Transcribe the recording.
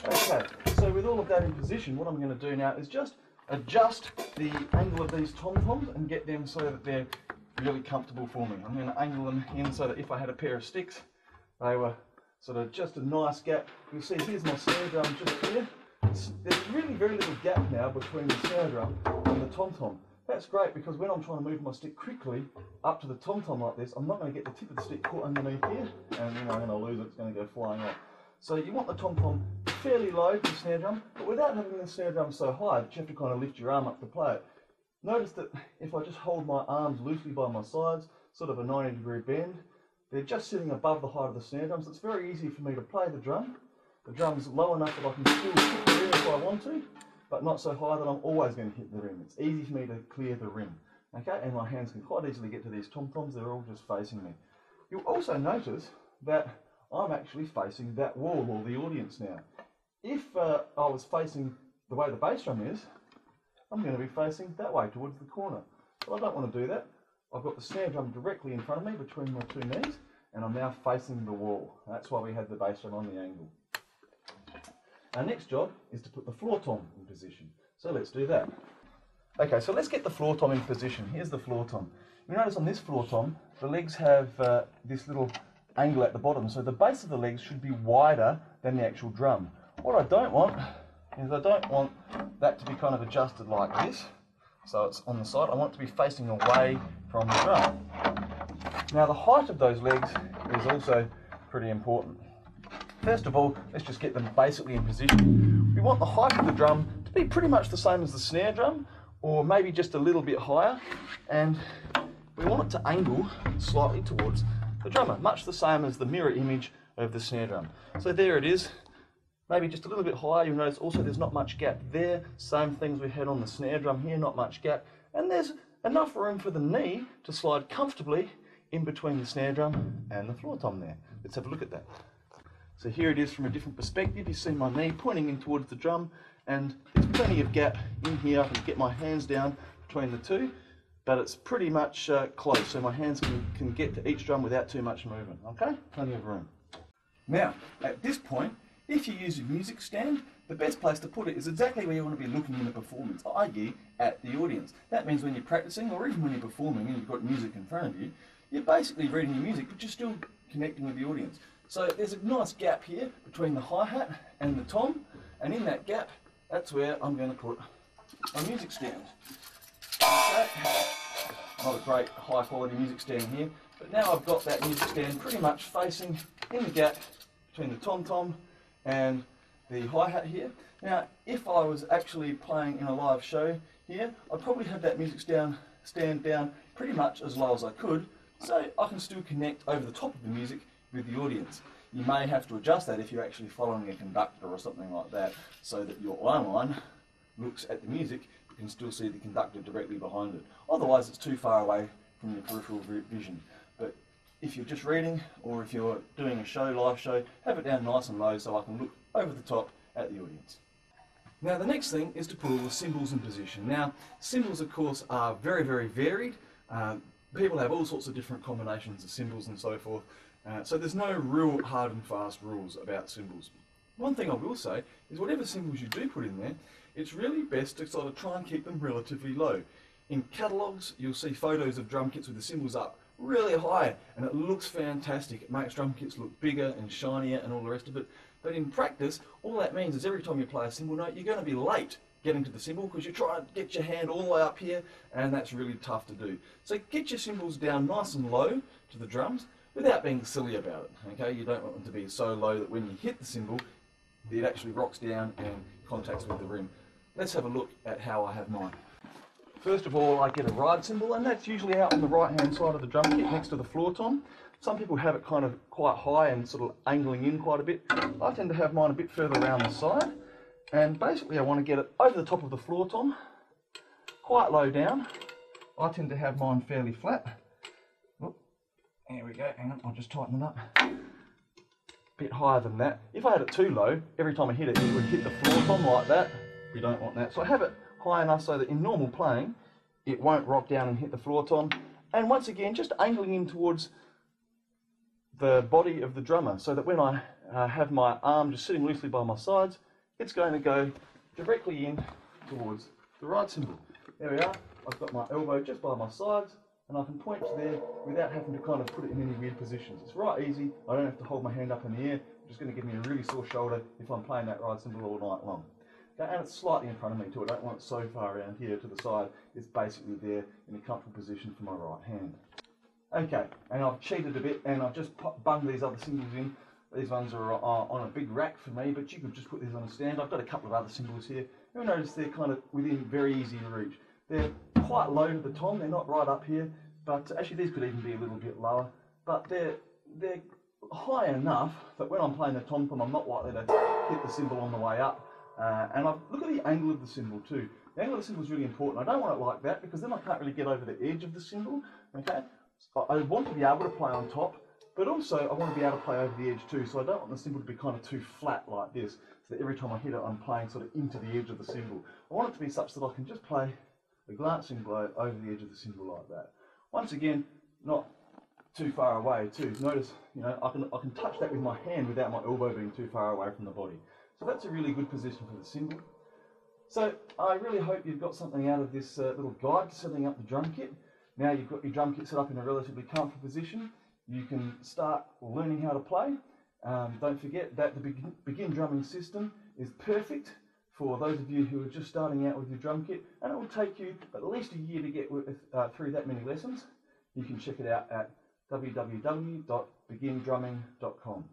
Okay, so with all of that in position, what I'm going to do now is just adjust the angle of these tom-toms and get them so that they're really comfortable for me. I'm going to angle them in so that if I had a pair of sticks, they were sort of just a nice gap. You'll see here's my snare drum just here. There's really very little gap now between the snare drum and the tom-tom. That's great because when I'm trying to move my stick quickly up to the tom-tom like this, I'm not going to get the tip of the stick caught underneath here, and then I'm going to lose it, it's going to go flying off. So you want the tom-tom fairly low for the snare drum, but without having the snare drum so high that you have to kind of lift your arm up to play it. Notice that if I just hold my arms loosely by my sides, sort of a 90-degree bend, they're just sitting above the height of the snare drum, so it's very easy for me to play the drum. The drum's low enough that I can still hit the rim if I want to, but not so high that I'm always going to hit the rim. It's easy for me to clear the rim, okay? And my hands can quite easily get to these tom-toms, they're all just facing me. You'll also notice that I'm actually facing that wall, or the audience now. If I was facing the way the bass drum is, I'm going to be facing that way, towards the corner. But I don't want to do that. I've got the snare drum directly in front of me, between my two knees, and I'm now facing the wall. That's why we had the bass drum on the angle. Our next job is to put the floor tom in position. So let's do that. Okay, so let's get the floor tom in position. Here's the floor tom. You notice on this floor tom, the legs have this little angle at the bottom, so the base of the legs should be wider than the actual drum. What I don't want is I don't want that to be kind of adjusted like this, so it's on the side. I want it to be facing away from the drum. Now the height of those legs is also pretty important. First of all, let's just get them basically in position. We want the height of the drum to be pretty much the same as the snare drum, or maybe just a little bit higher, and we want it to angle slightly towards the drummer, much the same as the mirror image of the snare drum. So there it is, maybe just a little bit higher. You'll notice also there's not much gap there. Same things we had on the snare drum here, not much gap. And there's enough room for the knee to slide comfortably in between the snare drum and the floor tom there. Let's have a look at that. So here it is from a different perspective. You see my knee pointing in towards the drum, and there's plenty of gap in here. I can get my hands down between the two, but it's pretty much close, so my hands can get to each drum without too much movement, okay? Plenty of room. Now, at this point, if you use a music stand, the best place to put it is exactly where you want to be looking in the performance, i.e. at the audience. That means when you're practicing, or even when you're performing and you've got music in front of you, you're basically reading your music, but you're still connecting with the audience. So there's a nice gap here between the hi-hat and the tom, and in that gap, that's where I'm going to put my music stand. Okay. Not a great high quality music stand here, but now I've got that music stand pretty much facing in the gap between the tom-tom and the hi-hat here. Now, if I was actually playing in a live show here, I'd probably have that music stand down pretty much as low as I could, so I can still connect over the top of the music with the audience. You may have to adjust that if you're actually following a conductor or something like that, so that your eye line looks at the music, you can still see the conductor directly behind it. Otherwise it's too far away from your peripheral vision. But if you're just reading, or if you're doing a show, live show, have it down nice and low so I can look over the top at the audience. Now the next thing is to put all the cymbals in position. Now cymbals of course are very, very varied. People have all sorts of different combinations of cymbals and so forth. So there's no real hard and fast rules about cymbals. One thing I will say is whatever cymbals you do put in there, it's really best to sort of try and keep them relatively low. In catalogues, you'll see photos of drum kits with the cymbals up really high, and it looks fantastic. It makes drum kits look bigger and shinier and all the rest of it. But in practice, all that means is every time you play a cymbal note, you're going to be late getting to the cymbal because you're trying to get your hand all the way up here, and that's really tough to do. So get your cymbals down nice and low to the drums without being silly about it. Okay, you don't want them to be so low that when you hit the cymbal, it actually rocks down and contacts with the rim. Let's have a look at how I have mine. First of all, I get a ride cymbal, and that's usually out on the right hand side of the drum kit next to the floor tom. Some people have it kind of quite high and sort of angling in quite a bit. I tend to have mine a bit further around the side, and basically I want to get it over the top of the floor tom, quite low down. I tend to have mine fairly flat. Oop, there we go, hang on, I'll just tighten it up. Bit higher than that. If I had it too low, every time I hit it, it would hit the floor tom like that. We don't want that. So I have it high enough so that in normal playing, it won't rock down and hit the floor tom. And once again, just angling in towards the body of the drummer so that when I have my arm just sitting loosely by my sides, it's going to go directly in towards the ride cymbal. There we are. I've got my elbow just by my sides, and I can point to there without having to kind of put it in any weird positions. It's right easy. I don't have to hold my hand up in the air, which is going to give me a really sore shoulder if I'm playing that ride cymbal all night long. Okay, and it's slightly in front of me too. I don't want it so far around here to the side. It's basically there in a comfortable position for my right hand. Okay, and I've cheated a bit and I've just bunged these other cymbals in. These ones are on a big rack for me, but you could just put these on a stand. I've got a couple of other cymbals here. You'll notice they're kind of within very easy reach. They're quite low to the tom, they're not right up here, but actually these could even be a little bit lower, but they're high enough that when I'm playing the tom-tom, I'm not likely to hit the cymbal on the way up. And look at the angle of the cymbal too. The angle of the cymbal is really important. I don't want it like that because then I can't really get over the edge of the cymbal. Okay, so I want to be able to play on top, but also I want to be able to play over the edge too. So I don't want the cymbal to be kind of too flat like this, so that every time I hit it, I'm playing sort of into the edge of the cymbal. I want it to be such that I can just play a glancing blow over the edge of the cymbal like that. Once again, not too far away too. Notice, you know, I can touch that with my hand without my elbow being too far away from the body. So that's a really good position for the cymbal. So I really hope you've got something out of this little guide to setting up the drum kit. Now you've got your drum kit set up in a relatively comfortable position, you can start learning how to play. Don't forget that the begin drumming system is perfect for those of you who are just starting out with your drum kit, and it will take you at least a year to get through that many lessons. You can check it out at www.begindrumming.com.